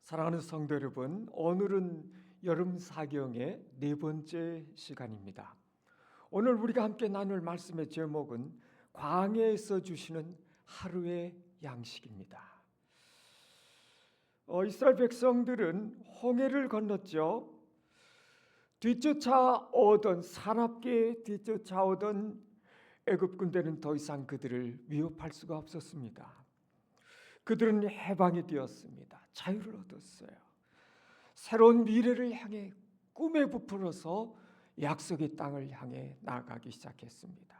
사랑하는 성도 여러분, 오늘은 여름 사경의 네 번째 시간입니다. 오늘 우리가 함께 나눌 말씀의 제목은 광야에서 주시는 하루의 양식입니다. 이스라엘 백성들은 홍해를 건넜죠. 뒤쫓아오던 사납게 뒤쫓아오던 애굽 군대는 더 이상 그들을 위협할 수가 없었습니다. 그들은 해방이 되었습니다. 자유를 얻었어요. 새로운 미래를 향해 꿈에 부풀어서 약속의 땅을 향해 나아가기 시작했습니다.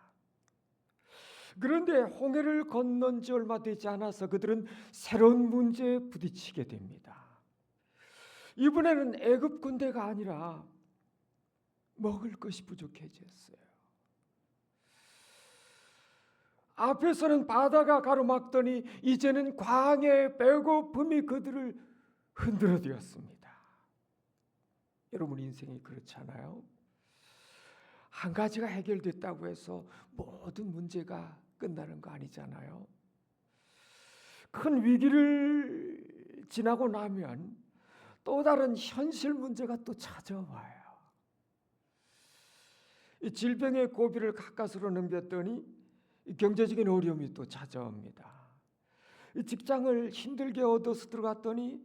그런데 홍해를 건넌 지 얼마 되지 않아서 그들은 새로운 문제에 부딪히게 됩니다. 이번에는 애굽 군대가 아니라 먹을 것이 부족해졌어요. 앞에서는 바다가 가로막더니 이제는 광야의 배고픔이 그들을 흔들어 되었습니다. 여러분 인생이 그렇잖아요. 한 가지가 해결됐다고 해서 모든 문제가 끝나는 거 아니잖아요. 큰 위기를 지나고 나면 또 다른 현실 문제가 또 찾아와요. 이 질병의 고비를 가까스로 넘겼더니 경제적인 어려움이 또 찾아옵니다. 직장을 힘들게 얻어서 들어갔더니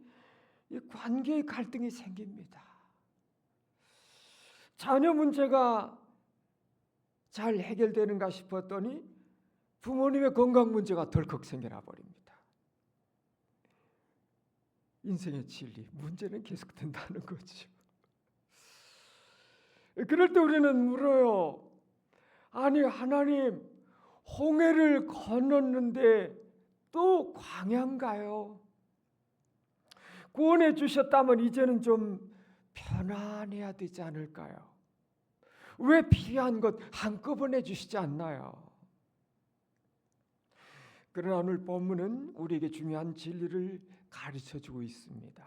관계의 갈등이 생깁니다. 자녀 문제가 잘 해결되는가 싶었더니 부모님의 건강 문제가 덜컥 생겨나 버립니다. 인생의 진리, 문제는 계속된다는 거죠. 그럴 때 우리는 물어요. 아니 하나님, 홍해를 건넜는데 또 광야인가요? 구원해 주셨다면 이제는 좀 편안해야 되지 않을까요? 왜 필요한 것 한꺼번에 주시지 않나요? 그러나 오늘 본문은 우리에게 중요한 진리를 가르쳐주고 있습니다.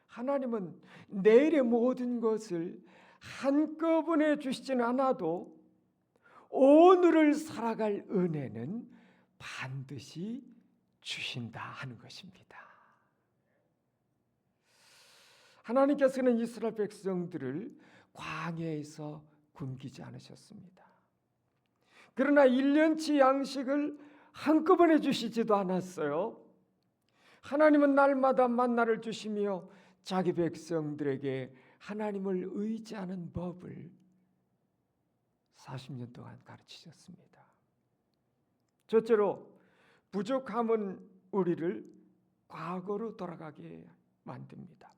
하나님은 내일의 모든 것을 한꺼번에 주시지는 않아도 오늘을 살아갈 은혜는 반드시 주신다 하는 것입니다. 하나님께서는 이스라엘 백성들을 광야에서 굶기지 않으셨습니다. 그러나 1년치 양식을 한꺼번에 주시지도 않았어요. 하나님은 날마다 만나를 주시며 자기 백성들에게 하나님을 의지하는 법을 40년 동안 가르치셨습니다. 첫째로 부족함은 우리를 과거로 돌아가게 만듭니다.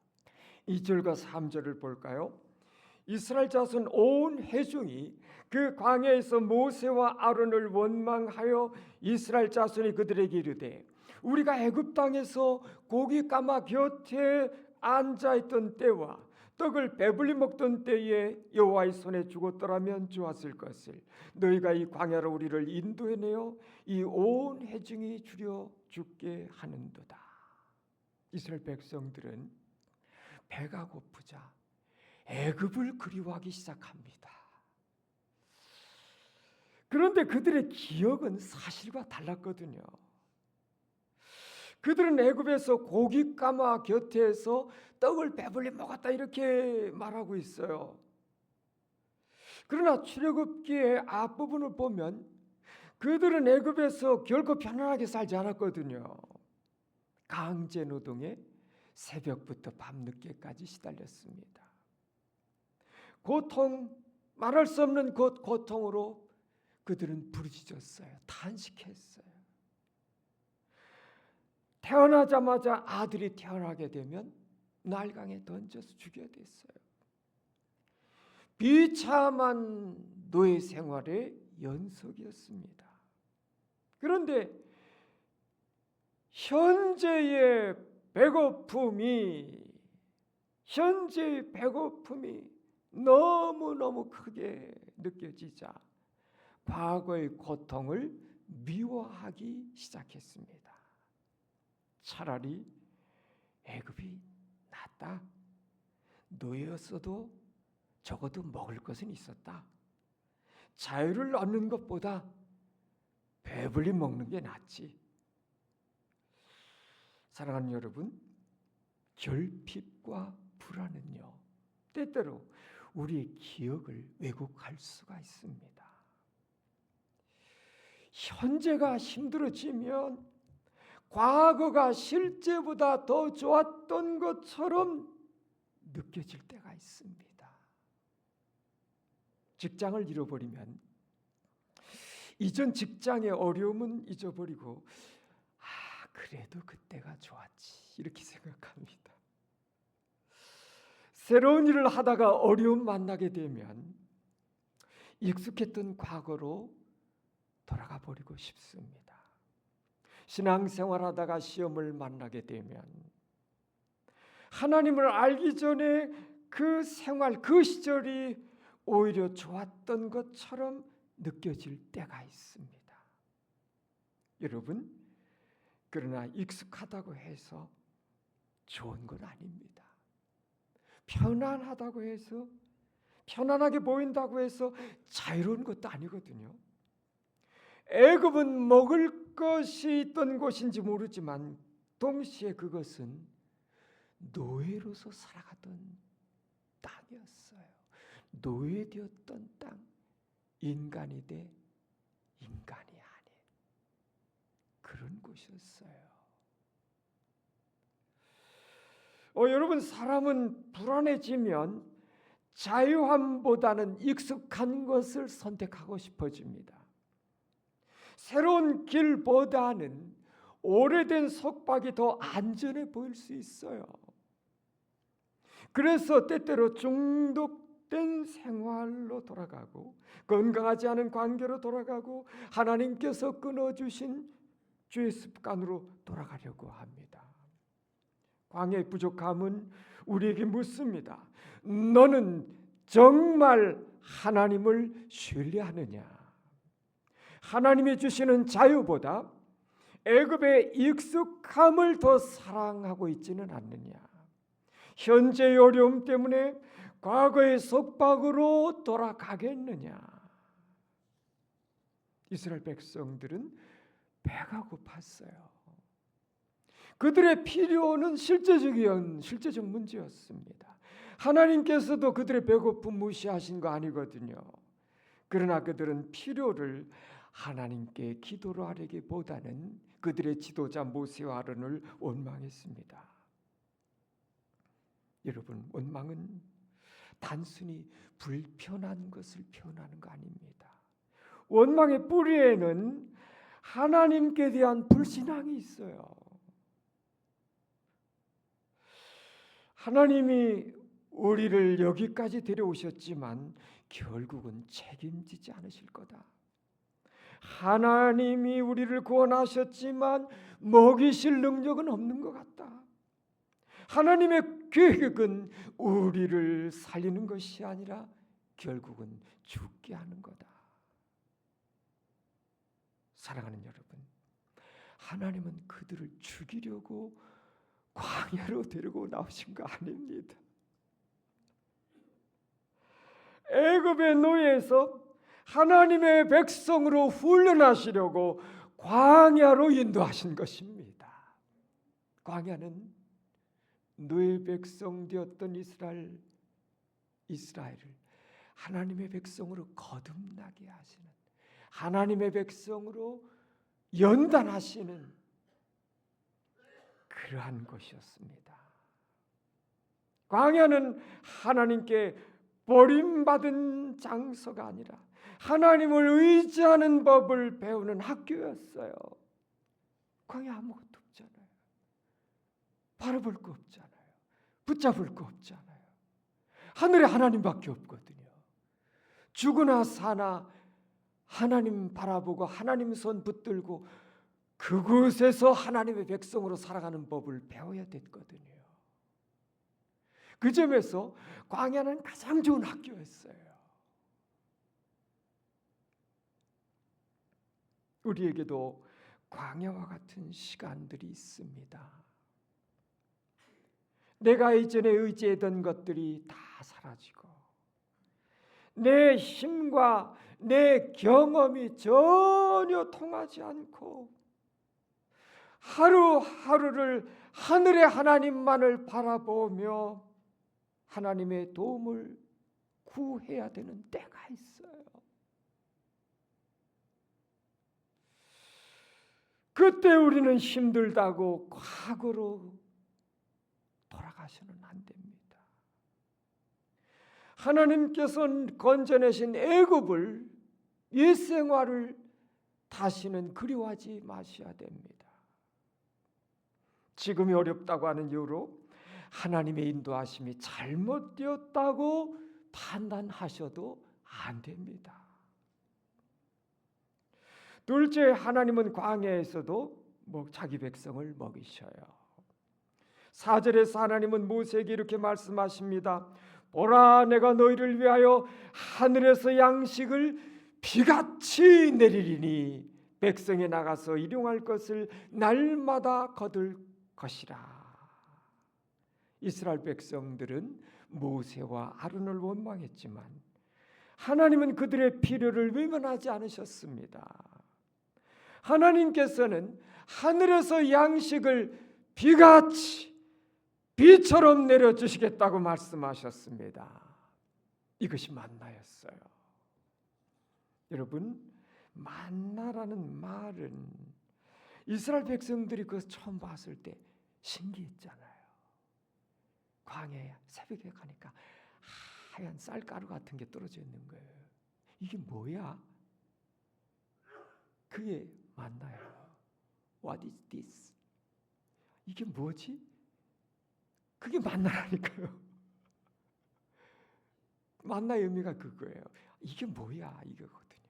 2절과 3절을 볼까요? 이스라엘 자손 온 회중이 그 광야에서 모세와 아론을 원망하여 이스라엘 자손이 그들에게 이르되 우리가 애굽 땅에서 고기 까마 곁에 앉아있던 때와 떡을 배불리 먹던 때에 여호와의 손에 죽었더라면 좋았을 것을 너희가 이 광야로 우리를 인도해내어 이 온 회중이 주려 죽게 하는도다. 이스라엘 백성들은 배가 고프자 애굽을 그리워하기 시작합니다. 그런데 그들의 기억은 사실과 달랐거든요. 그들은 애굽에서 고기 까마 곁에서 떡을 배불리 먹었다 이렇게 말하고 있어요. 그러나 출애굽기의 앞부분을 보면 그들은 애굽에서 결코 편안하게 살지 않았거든요. 강제 노동에 새벽부터 밤늦게까지 시달렸습니다. 고통, 말할 수 없는 고통으로 그들은 부르짖었어요. 탄식했어요. 태어나자마자 아들이 태어나게 되면 날강에 던져서 죽여야 됐어요. 비참한 노예 생활의 연속이었습니다. 그런데 현재의 배고픔이 너무너무 크게 느껴지자 과거의 고통을 미워하기 시작했습니다. 차라리 애굽이 낫다. 노예였어도 적어도 먹을 것은 있었다. 자유를 얻는 것보다 배불리 먹는 게 낫지. 사랑하는 여러분, 결핍과 불안은요, 때때로 우리의 기억을 왜곡할 수가 있습니다. 현재가 힘들어지면 과거가 실제보다 더 좋았던 것처럼 느껴질 때가 있습니다. 직장을 잃어버리면 이전 직장의 어려움은 잊어버리고 그래도 그때가 좋았지 이렇게 생각합니다. 새로운 일을 하다가 어려움 만나게 되면 익숙했던 과거로 돌아가 버리고 싶습니다. 신앙생활하다가 시험을 만나게 되면 하나님을 알기 전에 그 생활, 그 시절이 오히려 좋았던 것처럼 느껴질 때가 있습니다. 여러분, 그러나 익숙하다고 해서 좋은 건 아닙니다. 편안하다고 해서, 편안하게 보인다고 해서 자유로운 것도 아니거든요. 애굽은 먹을 것이 있던 곳인지 모르지만 동시에 그것은 노예로서 살아가던 땅이었어요. 노예되었던 땅, 인간이 돼 인간이 아닌 그런 곳이었어요. 여러분, 사람은 불안해지면 자유함보다는 익숙한 것을 선택하고 싶어집니다. 새로운 길보다는 오래된 속박이 더 안전해 보일 수 있어요. 그래서 때때로 중독된 생활로 돌아가고 건강하지 않은 관계로 돌아가고 하나님께서 끊어주신 죄의 습관으로 돌아가려고 합니다. 광야의 부족함은 우리에게 묻습니다. 너는 정말 하나님을 신뢰하느냐? 하나님이 주시는 자유보다 애굽의 익숙함을 더 사랑하고 있지는 않느냐? 현재의 어려움 때문에 과거의 속박으로 돌아가겠느냐? 이스라엘 백성들은 배가 고팠어요. 그들의 필요는 실제적 문제였습니다. 하나님께서도 그들의 배고픔 무시하신 거 아니거든요. 그러나 그들은 필요를 하나님께 기도로 하려기보다는 그들의 지도자 모세와 아론을 원망했습니다. 여러분, 원망은 단순히 불편한 것을 표현하는 거 아닙니다. 원망의 뿌리에는 하나님께 대한 불신앙이 있어요. 하나님이 우리를 여기까지 데려오셨지만 결국은 책임지지 않으실 거다. 하나님이 우리를 구원하셨지만 먹이실 능력은 없는 것 같다. 하나님의 계획은 우리를 살리는 것이 아니라 결국은 죽게 하는 거다. 사랑하는 여러분, 하나님은 그들을 죽이려고 광야로 데리고 나오신 거 아닙니다. 애굽의 노예에서 하나님의 백성으로 훈련하시려고 광야로 인도하신 것입니다. 광야는 노예 백성 되었던 이스라엘을 하나님의 백성으로 거듭나게 하시는, 하나님의 백성으로 연단하시는 그러한 것이었습니다. 광야는 하나님께 버림받은 장소가 아니라 하나님을 의지하는 법을 배우는 학교였어요. 광야 아무것도 없잖아요. 바라볼 거 없잖아요. 붙잡을 거 없잖아요. 하늘에 하나님밖에 없거든요. 죽으나 사나 하나님 바라보고 하나님 손 붙들고 그곳에서 하나님의 백성으로 살아가는 법을 배워야 됐거든요. 그 점에서 광야는 가장 좋은 학교였어요. 우리에게도 광야와 같은 시간들이 있습니다. 내가 이전에 의지했던 것들이 다 사라지고 내 힘과 내 경험이 전혀 통하지 않고 하루하루를 하늘의 하나님만을 바라보며 하나님의 도움을 구해야 되는 때가 있어요. 그때 우리는 힘들다고 과거로 돌아가서는 안 됩니다. 하나님께서 건져내신 애굽을, 옛 생활을 다시는 그리워하지 마셔야 됩니다. 지금이 어렵다고 하는 이유로 하나님의 인도하심이 잘못되었다고 판단하셔도 안 됩니다. 둘째, 하나님은 광야에서도 자기 백성을 먹이셔요. 4절에서 하나님은 모세에게 이렇게 말씀하십니다. 보라, 내가 너희를 위하여 하늘에서 양식을 비같이 내리리니 백성이 나가서 일용할 것을 날마다 거둘 것이라. 이스라엘 백성들은 모세와 아론을 원망했지만 하나님은 그들의 필요를 외면하지 않으셨습니다. 하나님께서는 하늘에서 양식을 비같이, 비처럼 내려주시겠다고 말씀하셨습니다. 이것이 만나였어요. 여러분, 만나라는 말은 이스라엘 백성들이 그것을 처음 봤을 때 신기했잖아요. 광야에 새벽에 가니까 하얀 쌀가루 같은 게 떨어져 있는 거예요. 이게 뭐야? 그게 만나요. What is this? 이게 뭐지? 그게 만나라니까요. 만나의 의미가 그거예요. 이게 뭐야? 이거거든요.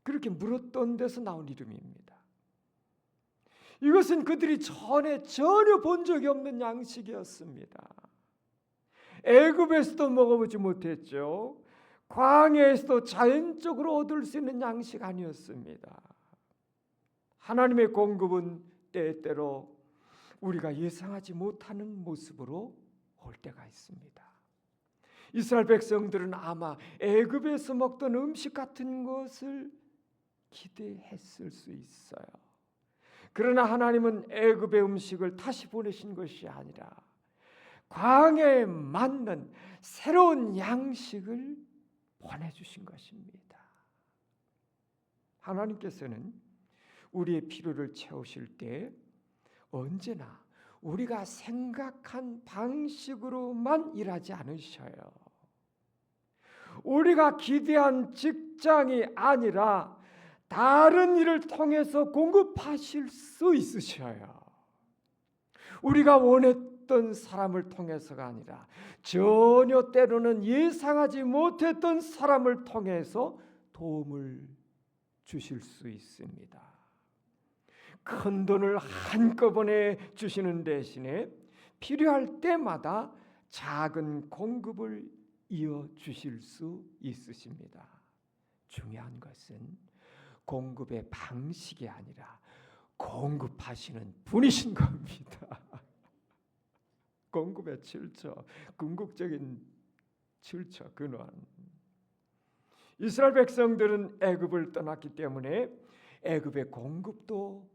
그렇게 물었던 데서 나온 이름입니다. 이것은 그들이 전혀 본 적이 없는 양식이었습니다. 애굽에서도 먹어보지 못했죠. 광야에서도 자연적으로 얻을 수 있는 양식 아니었습니다. 하나님의 공급은 때때로 우리가 예상하지 못하는 모습으로 올 때가 있습니다. 이스라엘 백성들은 아마 애굽에서 먹던 음식 같은 것을 기대했을 수 있어요. 그러나 하나님은 애굽의 음식을 다시 보내신 것이 아니라 광야에 맞는 새로운 양식을 보내주신 것입니다. 하나님께서는 우리의 필요를 채우실 때 언제나 우리가 생각한 방식으로만 일하지 않으셔요. 우리가 기대한 직장이 아니라 다른 일을 통해서 공급하실 수 있으셔요. 우리가 원했던 사람을 통해서가 아니라 전혀 때로는 예상하지 못했던 사람을 통해서 도움을 주실 수 있습니다. 큰 돈을 한꺼번에 주시는 대신에 필요할 때마다 작은 공급을 이어 주실 수 있으십니다. 중요한 것은 공급의 방식이 아니라 공급하시는 분이신 겁니다. 공급의 출처, 궁극적인 출처, 근원. 이스라엘 백성들은 애굽을 떠났기 때문에 애굽의 공급도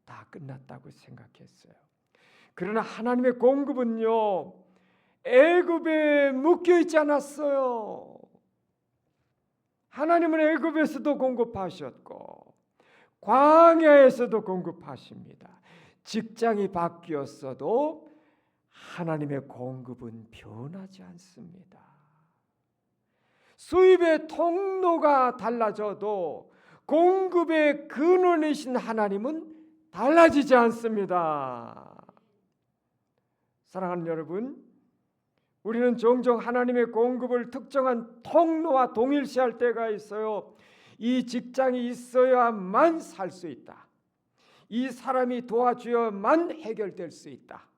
다 끝났다고 생각했어요. 그러나 하나님의 공급은요, 애굽에 묶여 있지 않았어요. 하나님은 애굽에서도 공급하셨고 광야에서도 공급하십니다. 직장이 바뀌었어도 하나님의 공급은 변하지 않습니다. 수입의 통로가 달라져도 공급의 근원이신 하나님은 달라지지 않습니다. 사랑하는 여러분, 우리는 종종 하나님의 공급을 특정한 통로와 동일시할 때가 있어요. 이 직장이 있어야만 살 수 있다. 이 사람이 도와줘야만 해결될 수 있다.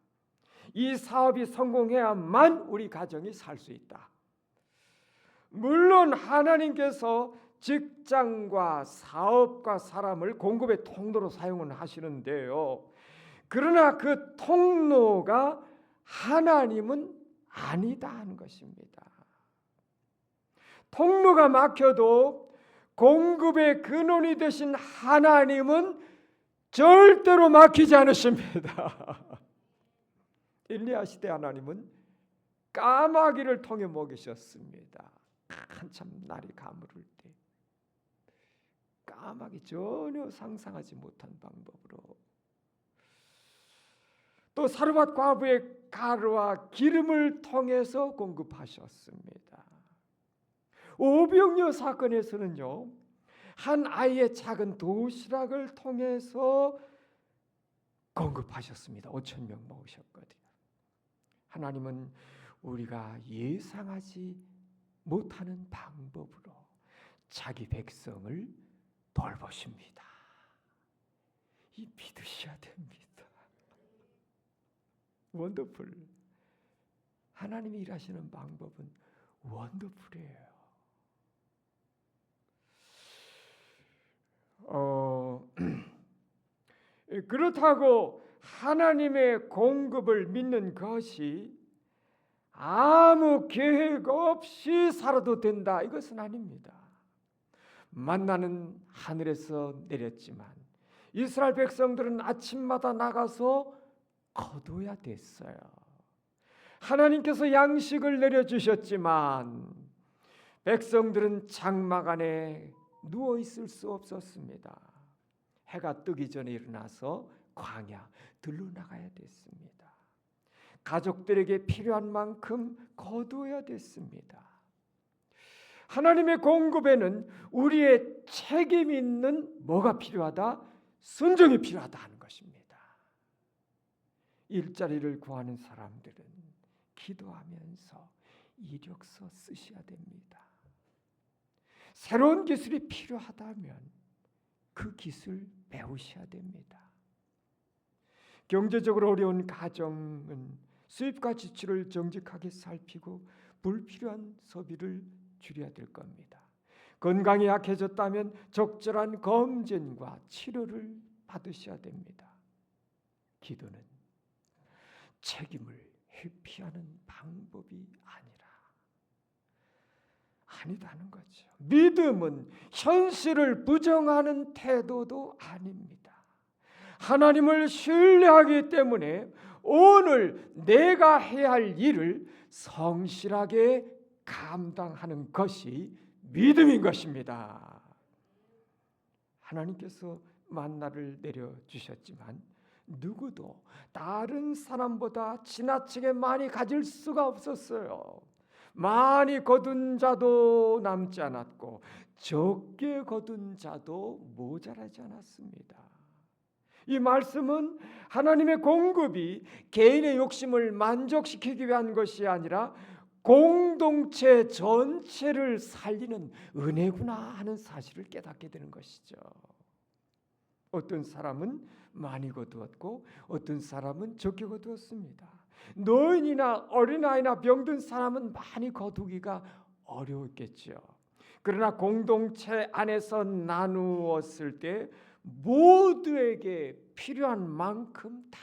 이 사업이 성공해야만 우리 가정이 살 수 있다. 물론 하나님께서 직장과 사업과 사람을 공급의 통로로 사용은 하시는데요. 그러나 그 통로가 하나님은 아니다 하는 것입니다. 통로가 막혀도 공급의 근원이 되신 하나님은 절대로 막히지 않으십니다. 엘리야 시대 하나님은 까마귀를 통해 먹이셨습니다. 한참 날이 가물을 때 까마귀 전혀 상상하지 못한 방법으로, 또 사르밧 과부의 가루와 기름을 통해서 공급하셨습니다. 오병이어 사건에서는요, 한 아이의 작은 도시락을 통해서 공급하셨습니다. 5,000명 먹으셨거든요. 하나님은 우리가 예상하지 못하는 방법으로 자기 백성을 돌보십니다. 이 믿으셔야 됩니다. 원더풀. 하나님이 일하시는 방법은 원더풀이에요. 그렇다고 하나님의 공급을 믿는 것이 아무 계획 없이 살아도 된다, 이것은 아닙니다. 만나는 하늘에서 내렸지만 이스라엘 백성들은 아침마다 나가서 거둬야 됐어요. 하나님께서 양식을 내려주셨지만 백성들은 장막 안에 누워 있을 수 없었습니다. 해가 뜨기 전에 일어나서 광야 들러 나가야 됐습니다. 가족들에게 필요한 만큼 거두어야 됐습니다. 하나님의 공급에는 우리의 책임 있는 뭐가 필요하다? 순종이 필요하다 하는 것입니다. 일자리를 구하는 사람들은 기도하면서 이력서 쓰셔야 됩니다. 새로운 기술이 필요하다면 그 기술 배우셔야 됩니다. 경제적으로 어려운 가정은 수입과 지출을 정직하게 살피고 불필요한 소비를 줄여야 될 겁니다. 건강이 약해졌다면 적절한 검진과 치료를 받으셔야 됩니다. 기도는 책임을 회피하는 방법이 아니다는 거죠. 믿음은 현실을 부정하는 태도도 아닙니다. 하나님을 신뢰하기 때문에 오늘 내가 해야 할 일을 성실하게 감당하는 것이 믿음인 것입니다. 하나님께서 만나를 내려주셨지만 누구도 다른 사람보다 지나치게 많이 가질 수가 없었어요. 많이 거둔 자도 남지 않았고 적게 거둔 자도 모자라지 않았습니다. 이 말씀은 하나님의 공급이 개인의 욕심을 만족시키기 위한 것이 아니라 공동체 전체를 살리는 은혜구나 하는 사실을 깨닫게 되는 것이죠. 어떤 사람은 많이 거두었고 어떤 사람은 적게 거두었습니다. 노인이나 어린아이나 병든 사람은 많이 거두기가 어려웠겠죠. 그러나 공동체 안에서 나누었을 때 모두에게 필요한 만큼 다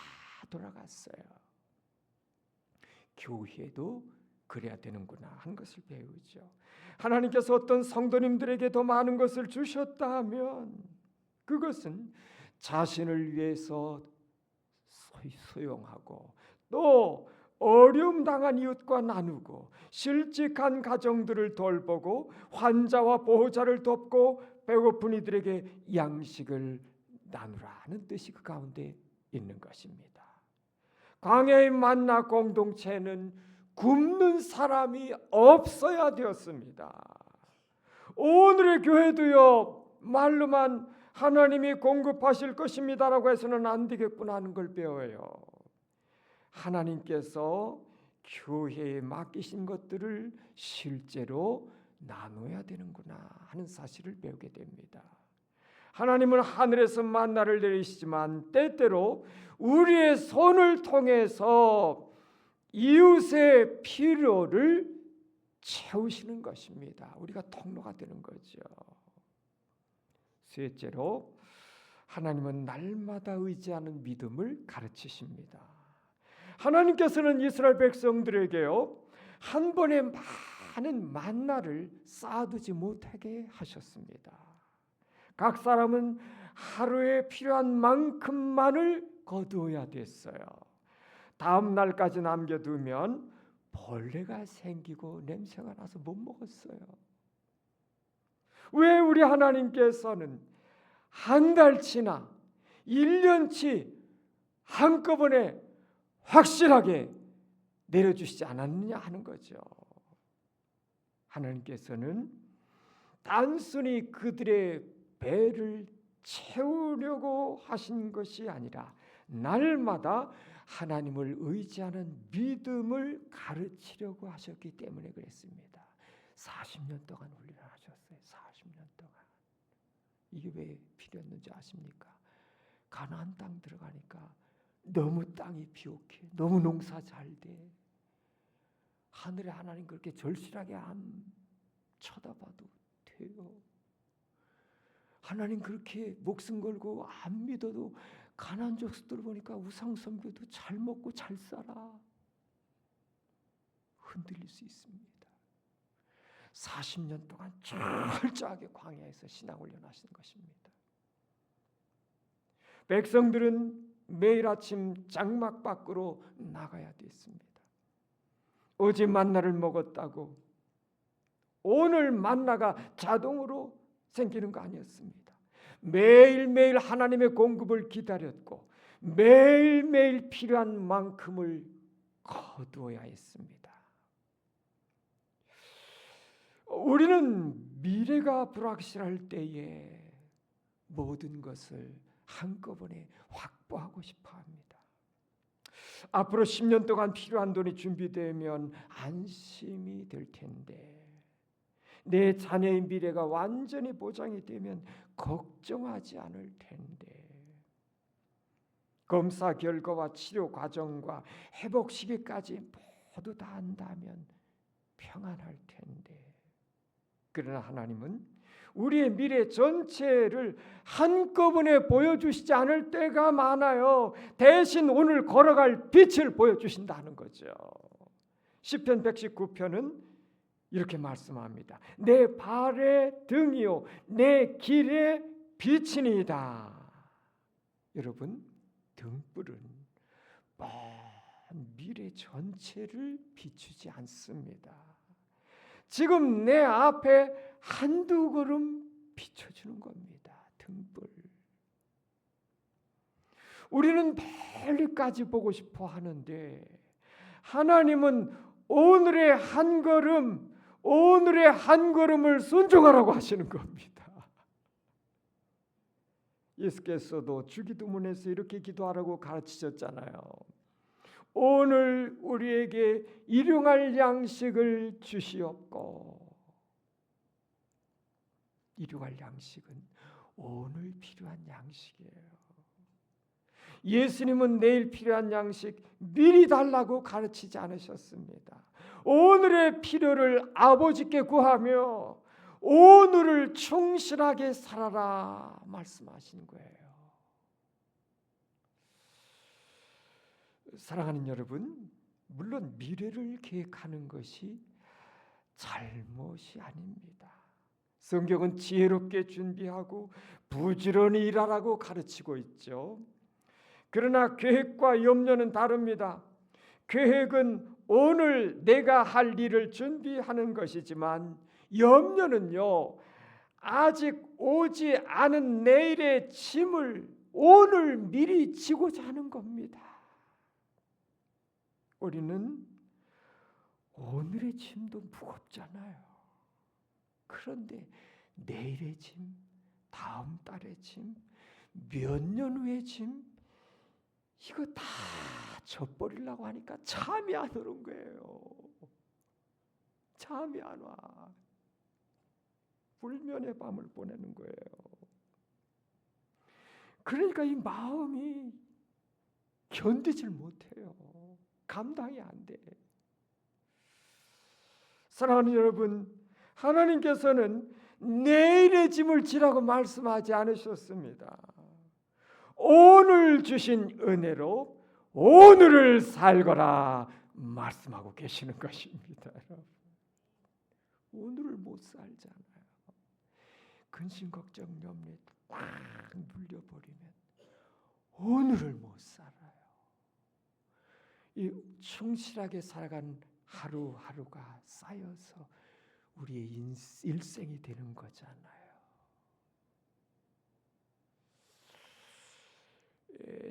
돌아갔어요. 교회도 그래야 되는구나 하는 것을 배우죠. 하나님께서 어떤 성도님들에게 더 많은 것을 주셨다 하면 그것은 자신을 위해서 소용하고 또 어려움 당한 이웃과 나누고 실직한 가정들을 돌보고 환자와 보호자를 돕고 배고픈 이들에게 양식을 나누라는 뜻이 그 가운데 있는 것입니다. 광야의 만나 공동체는 굶는 사람이 없어야 되었습니다. 오늘의 교회도요, 말로만 하나님이 공급하실 것입니다라고 해서는 안 되겠구나 하는 걸 배워요. 하나님께서 교회에 맡기신 것들을 실제로 나눠야 되는구나 하는 사실을 배우게 됩니다. 하나님은 하늘에서 만나를 내리시지만 때때로 우리의 손을 통해서 이웃의 필요를 채우시는 것입니다. 우리가 통로가 되는 거죠. 셋째로 하나님은 날마다 의지하는 믿음을 가르치십니다. 하나님께서는 이스라엘 백성들에게요, 한 번에 많은 만나를 쌓아두지 못하게 하셨습니다. 각 사람은 하루에 필요한 만큼만을 거두어야 됐어요. 다음 날까지 남겨두면 벌레가 생기고 냄새가 나서 못 먹었어요. 왜 우리 하나님께서는 한 달치나 1년치 한꺼번에 확실하게 내려주시지 않았느냐 하는 거죠. 하나님께서는 단순히 그들의 배를 채우려고 하신 것이 아니라 날마다 하나님을 의지하는 믿음을 가르치려고 하셨기 때문에 그랬습니다. 40년 동안 훈련하셨어요. 40년 동안. 이게 왜 필요했는지 아십니까? 가나안 땅 들어가니까 너무 땅이 비옥해. 너무 농사 잘 돼. 하늘의 하나님 그렇게 절실하게 안 쳐다봐도 돼요. 하나님 그렇게 목숨 걸고 안 믿어도 가나안 족속들 보니까 우상 섬겨도 잘 먹고 잘 살아. 흔들릴 수 있습니다. 40년 동안 철저하게 광야에서 신앙 훈련하신 것입니다. 백성들은 매일 아침 장막 밖으로 나가야 됐습니다. 어제 만나를 먹었다고 오늘 만나가 자동으로 생기는 거 아니었습니다. 매일매일 하나님의 공급을 기다렸고 매일매일 필요한 만큼을 거두어야 했습니다. 우리는 미래가 불확실할 때에 모든 것을 한꺼번에 확보하고 싶어 합니다. 앞으로 10년 동안 필요한 돈이 준비되면 안심이 될 텐데 내 자녀의 미래가 완전히 보장이 되면 걱정하지 않을 텐데 검사 결과와 치료 과정과 회복 시기까지 모두 다 안다면 평안할 텐데 그러나 하나님은 우리의 미래 전체를 한꺼번에 보여주시지 않을 때가 많아요. 대신 오늘 걸어갈 빛을 보여주신다는 거죠. 시편 119편은 이렇게 말씀합니다. 내 발의 등이요 내 길의 빛이니이다. 여러분 등불은 먼 미래 전체를 비추지 않습니다. 지금 내 앞에 한두 걸음 비춰주는 겁니다. 등불. 우리는 멀리까지 보고 싶어 하는데 하나님은 오늘의 한 걸음을 순종하라고 하시는 겁니다. 예수께서도 주기도문에서 이렇게 기도하라고 가르치셨잖아요. 오늘 우리에게 일용할 양식을 주시옵고 일용할 양식은 오늘 필요한 양식이에요. 예수님은 내일 필요한 양식 미리 달라고 가르치지 않으셨습니다. 오늘의 필요를 아버지께 구하며 오늘을 충실하게 살아라 말씀하시는 거예요. 사랑하는 여러분, 물론 미래를 계획하는 것이 잘못이 아닙니다. 성경은 지혜롭게 준비하고 부지런히 일하라고 가르치고 있죠. 그러나 계획과 염려는 다릅니다. 계획은 오늘 내가 할 일을 준비하는 것이지만 염려는요, 아직 오지 않은 내일의 짐을 오늘 미리 지고자 하는 겁니다. 우리는 오늘의 짐도 무겁잖아요. 그런데 내일의 짐, 다음 달의 짐, 몇 년 후의 짐 이거 다 져버리려고 하니까 잠이 안 오는 거예요. 잠이 안 와. 불면의 밤을 보내는 거예요. 그러니까 이 마음이 견디질 못해요. 감당이 안 돼. 사랑하는 여러분, 하나님께서는 내일의 짐을 지라고 말씀하지 않으셨습니다. 오늘 주신 은혜로 오늘을 살거라 말씀하고 계시는 것입니다. 오늘을 못 살잖아요. 근심 걱정 염려에 딱 물려버리면 오늘을 못 살아요. 이 충실하게 살아간 하루하루가 쌓여서 우리의 일생이 되는 거잖아요.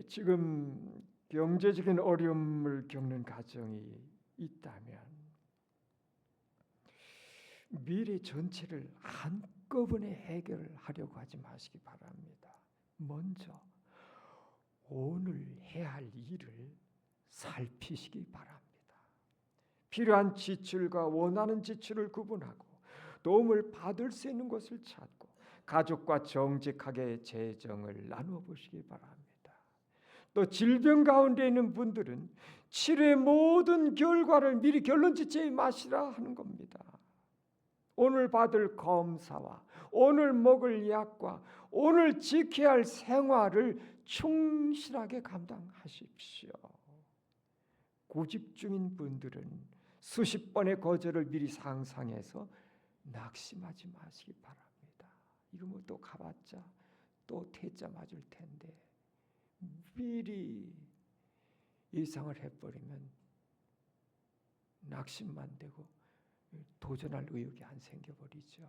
지금 경제적인 어려움을 겪는 가정이 있다면 미래 전체를 한꺼번에 해결하려고 하지 마시기 바랍니다. 먼저 오늘 해야 할 일을 살피시기 바랍니다. 필요한 지출과 원하는 지출을 구분하고 도움을 받을 수 있는 곳을 찾고 가족과 정직하게 재정을 나누어 보시기 바랍니다. 또 질병 가운데 있는 분들은 치료의 모든 결과를 미리 결론 짓지 마시라 하는 겁니다. 오늘 받을 검사와 오늘 먹을 약과 오늘 지켜야 할 생활을 충실하게 감당하십시오. 고집 중인 분들은 수십 번의 거절을 미리 상상해서 낙심하지 마시기 바랍니다. 이거 뭐 또 가봤자 또 퇴짜 맞을 텐데 미리 예상을 해버리면 낙심만 되고 도전할 의욕이 안 생겨버리죠.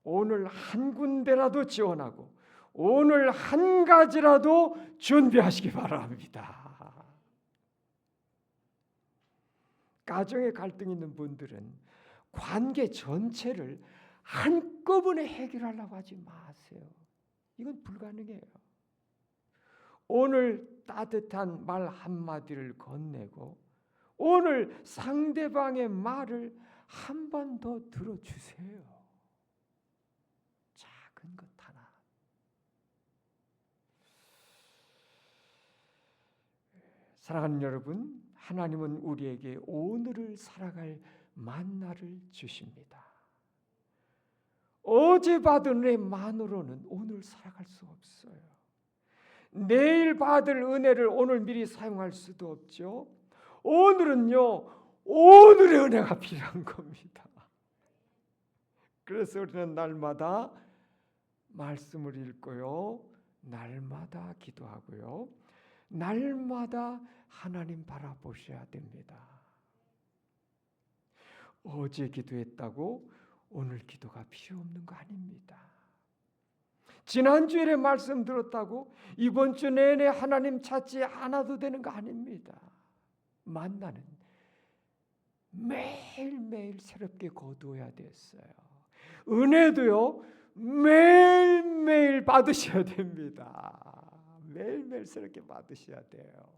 오늘 한 군데라도 지원하고 오늘 한 가지라도 준비하시기 바랍니다. 가정에 갈등 있는 분들은 관계 전체를 한꺼번에 해결하려고 하지 마세요. 이건 불가능해요. 오늘 따뜻한 말 한마디를 건네고 오늘 상대방의 말을 한 번 더 들어주세요. 작은 것 하나. 사랑하는 여러분, 하나님은 우리에게 오늘을 살아갈 만나를 주십니다. 어제 받은 은혜만으로는 오늘 살아갈 수 없어요. 내일 받을 은혜를 오늘 미리 사용할 수도 없죠. 오늘은요, 오늘의 은혜가 필요한 겁니다. 그래서 우리는 날마다 말씀을 읽고요, 날마다 기도하고요, 날마다 하나님 바라보셔야 됩니다. 어제 기도했다고 오늘 기도가 필요 없는 거 아닙니다. 지난주에 말씀 들었다고 이번 주 내내 하나님 찾지 않아도 되는 거 아닙니다. 만나는 매일매일 새롭게 거두어야 됐어요. 은혜도요, 매일매일 받으셔야 됩니다. 매일매일 새롭게 받으셔야 돼요.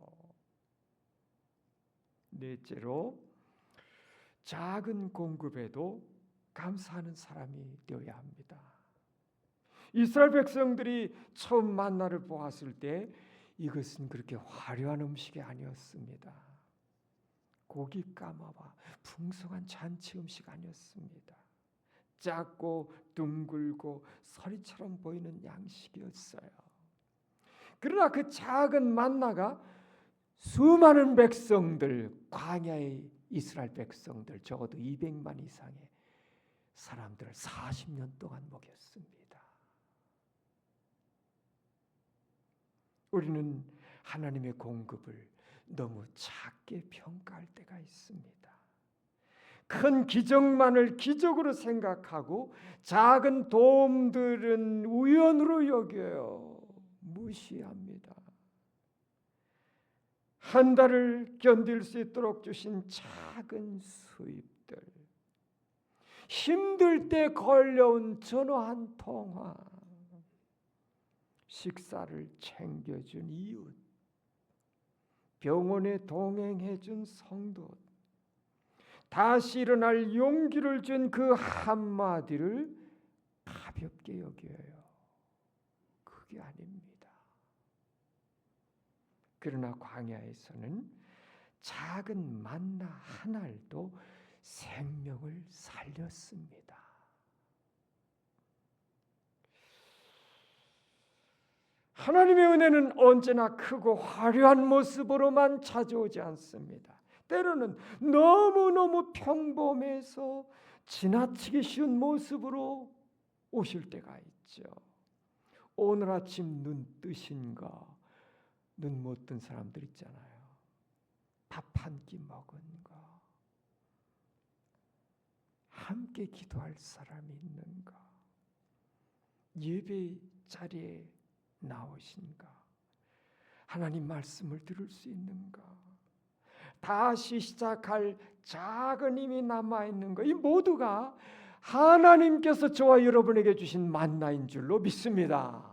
넷째로, 작은 공급에도 감사하는 사람이 되어야 합니다. 이스라엘 백성들이 처음 만나를 보았을 때 이것은 그렇게 화려한 음식이 아니었습니다. 고기 까마와 풍성한 잔치 음식 아니었습니다. 작고 둥글고 서리처럼 보이는 양식이었어요. 그러나 그 작은 만나가 수많은 백성들, 광야의 이스라엘 백성들, 적어도 200만 이상의 사람들을 40년 동안 먹였습니다. 우리는 하나님의 공급을 너무 작게 평가할 때가 있습니다. 큰 기적만을 기적으로 생각하고 작은 도움들은 우연으로 여겨요. 무시합니다. 한 달을 견딜 수 있도록 주신 작은 수입들, 힘들 때 걸려온 전화 한 통화, 식사를 챙겨준 이웃, 병원에 동행해준 성도, 다시 일어날 용기를 준 그 한마디를 가볍게 여겨요. 그게 아닙니다. 그러나 광야에서는 작은 만나 한 알도 생명을 살렸습니다. 하나님의 은혜는 언제나 크고 화려한 모습으로만 찾아오지 않습니다. 때로는 너무너무 평범해서 지나치기 쉬운 모습으로 오실 때가 있죠. 오늘 아침 눈 뜨신가? 눈 못 뜬 사람들 있잖아요. 밥 한 끼 먹은 가? 함께 기도할 사람이 있는가? 예배 자리에 나오신가? 하나님 말씀을 들을 수 있는가? 다시 시작할 작은 힘이 남아있는 것, 이 모두가 하나님께서 저와 여러분에게 주신 만나인 줄로 믿습니다.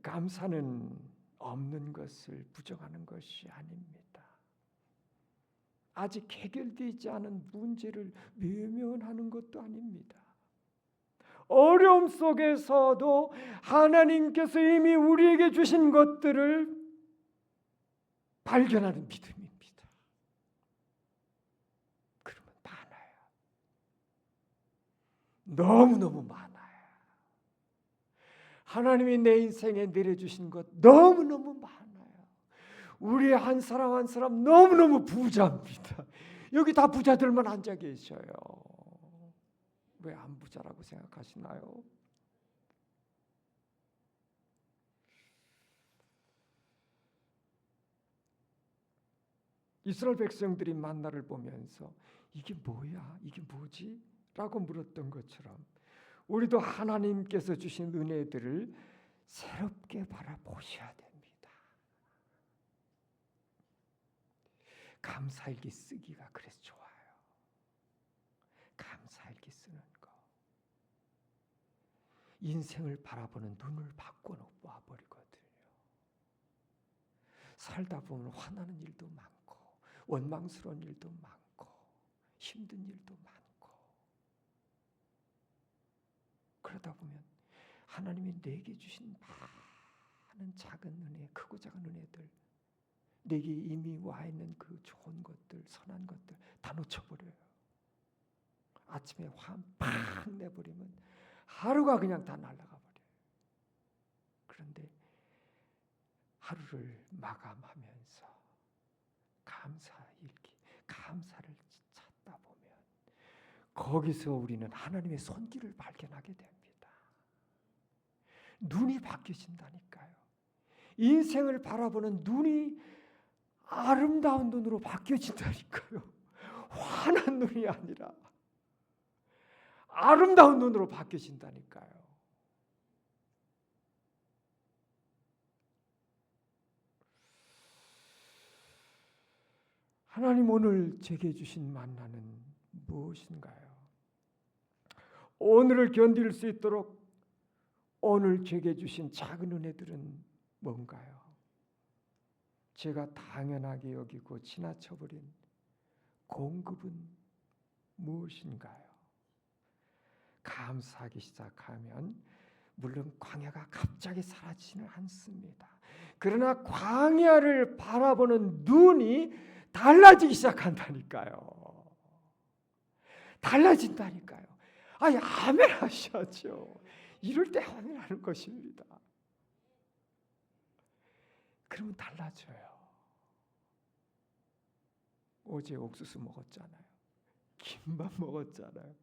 감사는 없는 것을 부정하는 것이 아닙니다. 아직 해결되지 않은 문제를 외면하는 것도 아닙니다. 어려움 속에서도 하나님께서 이미 우리에게 주신 것들을 발견하는 믿음입니다. 그러면 많아요. 너무너무 많아요. 하나님이 내 인생에 내려주신 것 너무너무 많아요. 우리 한 사람 한 사람 너무너무 부자입니다. 여기 다 부자들만 앉아 계셔요. 왜 안 부자라고 생각하시나요? 이스라엘 백성들이 만나를 보면서 이게 뭐야? 이게 뭐지? 라고 물었던 것처럼 우리도 하나님께서 주신 은혜들을 새롭게 바라보셔야 됩니다. 감사일기 쓰기가 그래서 좋아요. 감사일기 쓰는 거. 인생을 바라보는 눈을 바꿔놓아 버리거든요. 살다 보면 화나는 일도 많고 원망스러운 일도 많고 힘든 일도 많고 그러다 보면 하나님이 내게 주신 많은 작은 은혜, 크고 작은 은혜들, 내게 이미 와 있는 그 좋은 것들, 선한 것들 다 놓쳐버려요. 아침에 화 팍 내버리면 하루가 그냥 다 날아가 버려요. 그런데 하루를 마감하면서 감사일기, 감사를 찾다 보면 거기서 우리는 하나님의 손길을 발견하게 됩니다. 눈이 바뀌어진다니까요. 인생을 바라보는 눈이 아름다운 눈으로 바뀌어진다니까요. 환한 눈이 아니라 아름다운 눈으로 바뀌어진다니까요. 하나님 오늘 제게 주신 만나는 무엇인가요? 오늘을 견딜 수 있도록 오늘 제게 주신 작은 은혜들은 뭔가요? 제가 당연하게 여기고 지나쳐버린 공급은 무엇인가요? 감사하기 시작하면 물론 광야가 갑자기 사라지지는 않습니다. 그러나 광야를 바라보는 눈이 달라지기 시작한다니까요. 달라진다니까요. 아니 아멘 하셔야죠. 이럴 때 아멘 하는 것입니다. 그러면 달라져요. 어제 옥수수 먹었잖아요. 김밥 먹었잖아요.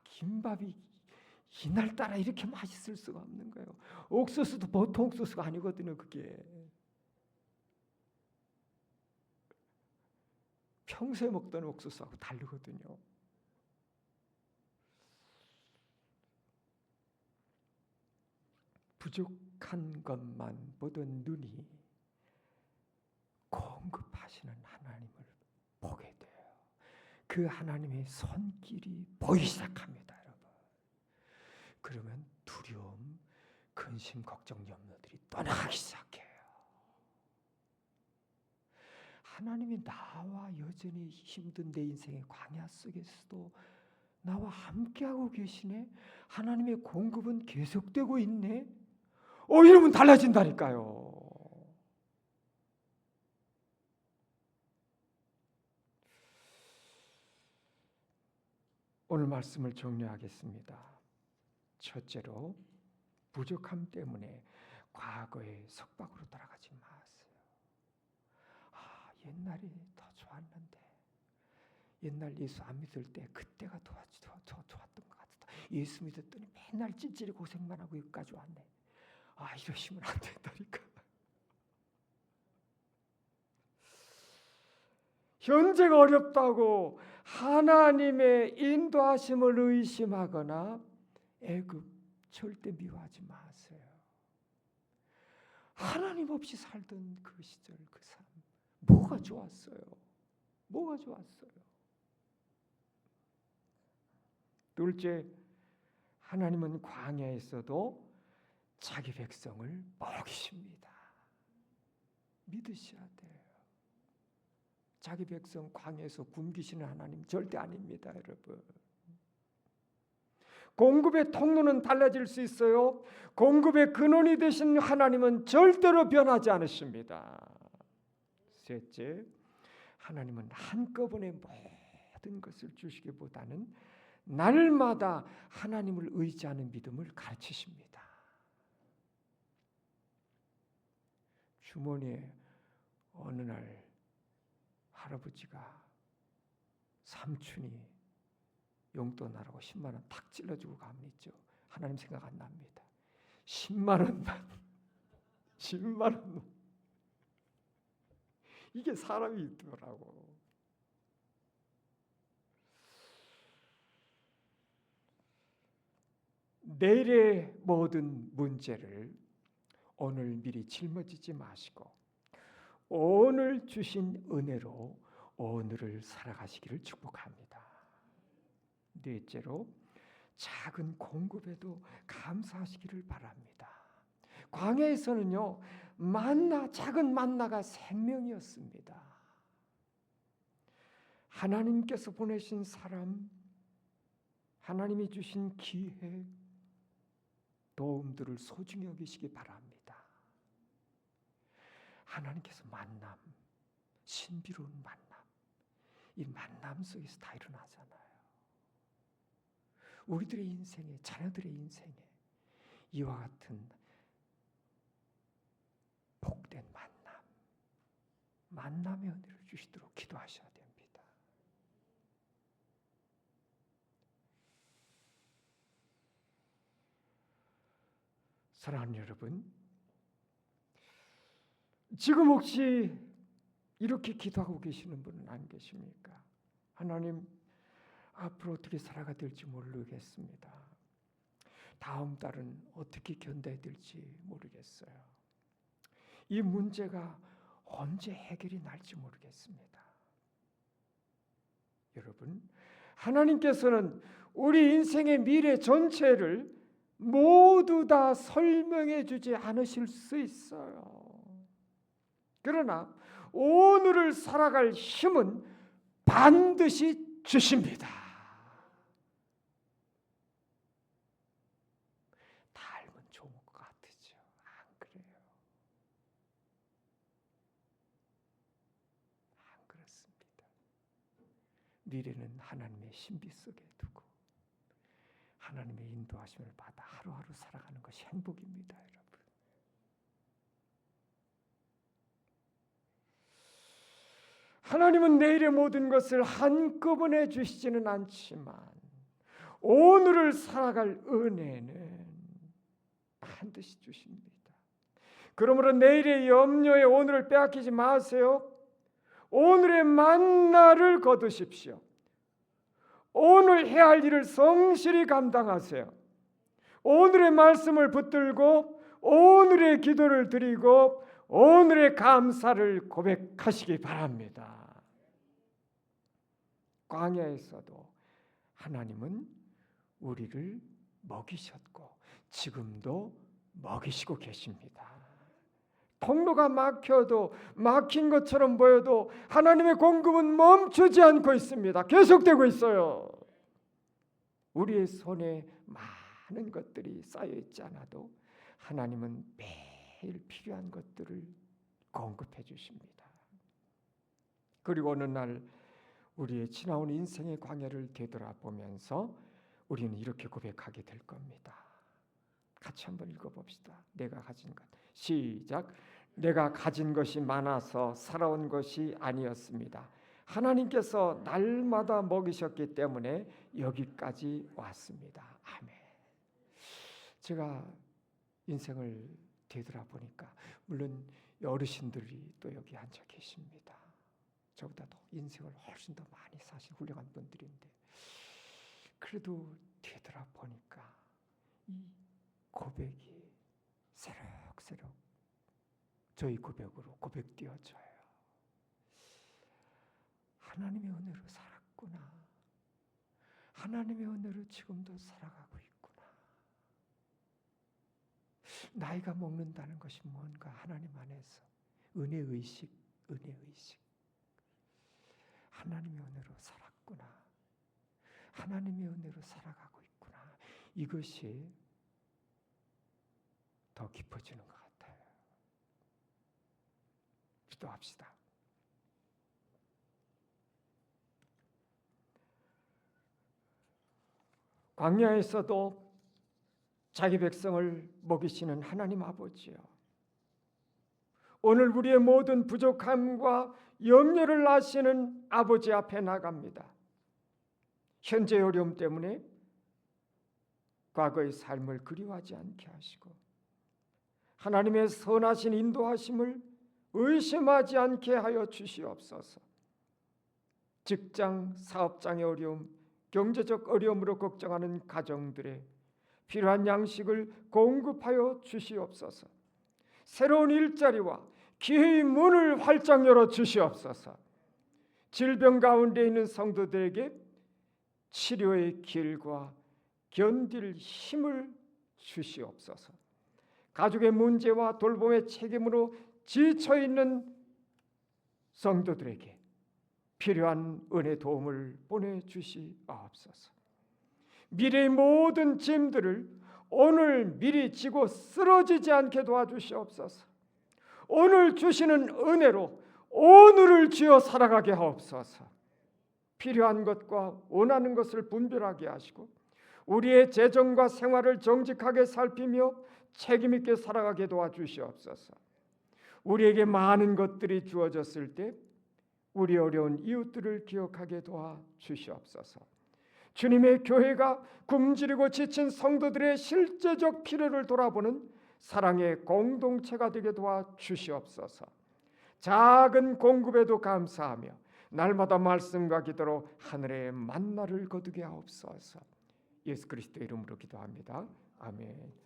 김밥이 이날따라 이렇게 맛있을 수가 없는 거예요. 옥수수도 보통 옥수수가 아니거든요. 그게 평소에 먹던 옥수수하고 다르거든요. 부족한 것만 보던 눈이 공급하시는 하나님을 보게 돼요. 그 하나님의 손길이 보이기 시작합니다, 여러분. 그러면 두려움, 근심, 걱정, 염려들이 떠나가기 시작해요. 하나님이 나와 여전히 힘든 내 인생의 광야 속에서도 나와 함께하고 계시네. 하나님의 공급은 계속되고 있네. 이러면 달라진다니까요. 오늘 말씀을 정리하겠습니다. 첫째로 부족함 때문에 과거의 속박으로 돌아가지 마세요. 옛날이 더 좋았는데, 옛날 예수 안 믿을 때 그때가 더 좋았던 것 같다. 예수 믿었더니 맨날 찔찔이 고생만 하고 여기까지 왔네. 이러시면 안 된다니까. 현재가 어렵다고 하나님의 인도하심을 의심하거나 애굽 절대 미워하지 마세요. 하나님 없이 살던 그 시절 그 삶 뭐가 좋았어요? 뭐가 좋았어요? 둘째, 하나님은 광야에서도 자기 백성을 먹이십니다. 믿으셔야 돼요. 자기 백성 광야에서 굶기시는 하나님 절대 아닙니다, 여러분. 공급의 통로는 달라질 수 있어요. 공급의 근원이 되신 하나님은 절대로 변하지 않으십니다. 셋째, 하나님은 한꺼번에 모든 것을 주시기보다는 날마다 하나님을 의지하는 믿음을 가르치십니다. 주머니에 어느 날 할아버지가 삼촌이 용돈 하라고 10만 원 탁 찔러주고 가면 있죠. 하나님 생각 안 납니다. 10만 원만 10만 원만 이게 사람이 있더라고. 내일의 모든 문제를 오늘 미리 짊어지지 마시고 오늘 주신 은혜로 오늘을 살아가시기를 축복합니다. 넷째로 작은 공급에도 감사하시기를 바랍니다. 광야에서는요, 작은 만나가 생명이었습니다. 하나님께서 보내신 사람, 하나님이 주신 기회, 도움들을 소중히 여기시기 바랍니다. 하나님께서 만남, 신비로운 만남, 이 만남 속에서 다 일어나잖아요. 우리들의 인생에, 자녀들의 인생에 이와 같은 복된 만남의 은혜를 주시도록 기도하셔야 됩니다. 사랑하는 여러분, 지금 혹시 이렇게 기도하고 계시는 분은 안 계십니까? 하나님, 앞으로 어떻게 살아가 될지 모르겠습니다. 다음 달은 어떻게 견뎌야 될지 모르겠어요. 이 문제가 언제 해결이 날지 모르겠습니다. 여러분, 하나님께서는 우리 인생의 미래 전체를 모두 다 설명해 주지 않으실 수 있어요. 그러나 오늘을 살아갈 힘은 반드시 주십니다. 다 알면 좋은 것 같으죠? 안 그래요? 안 그렇습니다. 미래는 하나님의 신비 속에 두고 하나님의 인도하심을 받아 하루하루 살아가는 것이 행복입니다, 여러분. 하나님은 내일의 모든 것을 한꺼번에 주시지는 않지만 오늘을 살아갈 은혜는 반드시 주십니다. 그러므로 내일의 염려에 오늘을 빼앗기지 마세요. 오늘의 만나를 거두십시오. 오늘 해야 할 일을 성실히 감당하세요. 오늘의 말씀을 붙들고 오늘의 기도를 드리고 오늘의 감사를 고백하시기 바랍니다. 광야에서도 하나님은 우리를 먹이셨고 지금도 먹이시고 계십니다. 통로가 막힌 것처럼 보여도 하나님의 공급은 멈추지 않고 있습니다. 계속되고 있어요. 우리의 손에 많은 것들이 쌓여 있지 않아도 하나님은 매일 필요한 것들을 공급해 주십니다. 그리고 어느 날 우리의 지나온 인생의 광야를 되돌아보면서 우리는 이렇게 고백하게 될 겁니다. 같이 한번 읽어봅시다. 내가 가진 것. 시작. 내가 가진 것이 많아서 살아온 것이 아니었습니다. 하나님께서 날마다 먹이셨기 때문에 여기까지 왔습니다. 아멘. 제가 인생을 되돌아보니까 물론 어르신들이 또 여기 앉아 계십니다. 저보다도 인생을 훨씬 더 많이 사신 훌륭한 분들인데 그래도 되돌아보니까 이 고백이 새록새록 저희 고백으로 고백되어져요. 하나님의 은혜로 살았구나. 하나님의 은혜로 지금도 살아가고 있구나. 나이가 먹는다는 것이 뭔가 하나님 안에서 은혜의식, 은혜의식. 하나님의 은혜로 살았구나. 하나님의 은혜로 살아가고 있구나. 이것이 더 깊어지는 것 같아요. 기도합시다. 광야에서도 자기 백성을 먹이시는 하나님 아버지요, 오늘 우리의 모든 부족함과 염려를 아시는 아버지 앞에 나갑니다. 현재 어려움 때문에 과거의 삶을 그리워하지 않게 하시고 하나님의 선하신 인도하심을 의심하지 않게 하여 주시옵소서. 직장, 사업장의 어려움, 경제적 어려움으로 걱정하는 가정들의 필요한 양식을 공급하여 주시옵소서. 새로운 일자리와 기회의 문을 활짝 열어 주시옵소서. 질병 가운데 있는 성도들에게 치료의 길과 견딜 힘을 주시옵소서. 가족의 문제와 돌봄의 책임으로 지쳐 있는 성도들에게 필요한 은혜 도움을 보내주시옵소서. 미래의 모든 짐들을 오늘 미리 지고 쓰러지지 않게 도와주시옵소서. 오늘 주시는 은혜로 오늘을 쥐어 살아가게 하옵소서. 필요한 것과 원하는 것을 분별하게 하시고 우리의 재정과 생활을 정직하게 살피며 책임 있게 살아가게 도와주시옵소서. 우리에게 많은 것들이 주어졌을 때 우리 어려운 이웃들을 기억하게 도와주시옵소서. 주님의 교회가 굶주리고 지친 성도들의 실제적 필요를 돌아보는 사랑의 공동체가 되게 도와주시옵소서. 작은 공급에도 감사하며 날마다 말씀과 기도로 하늘의 만나를 거두게 하옵소서. 예수 그리스도의 이름으로 기도합니다. 아멘.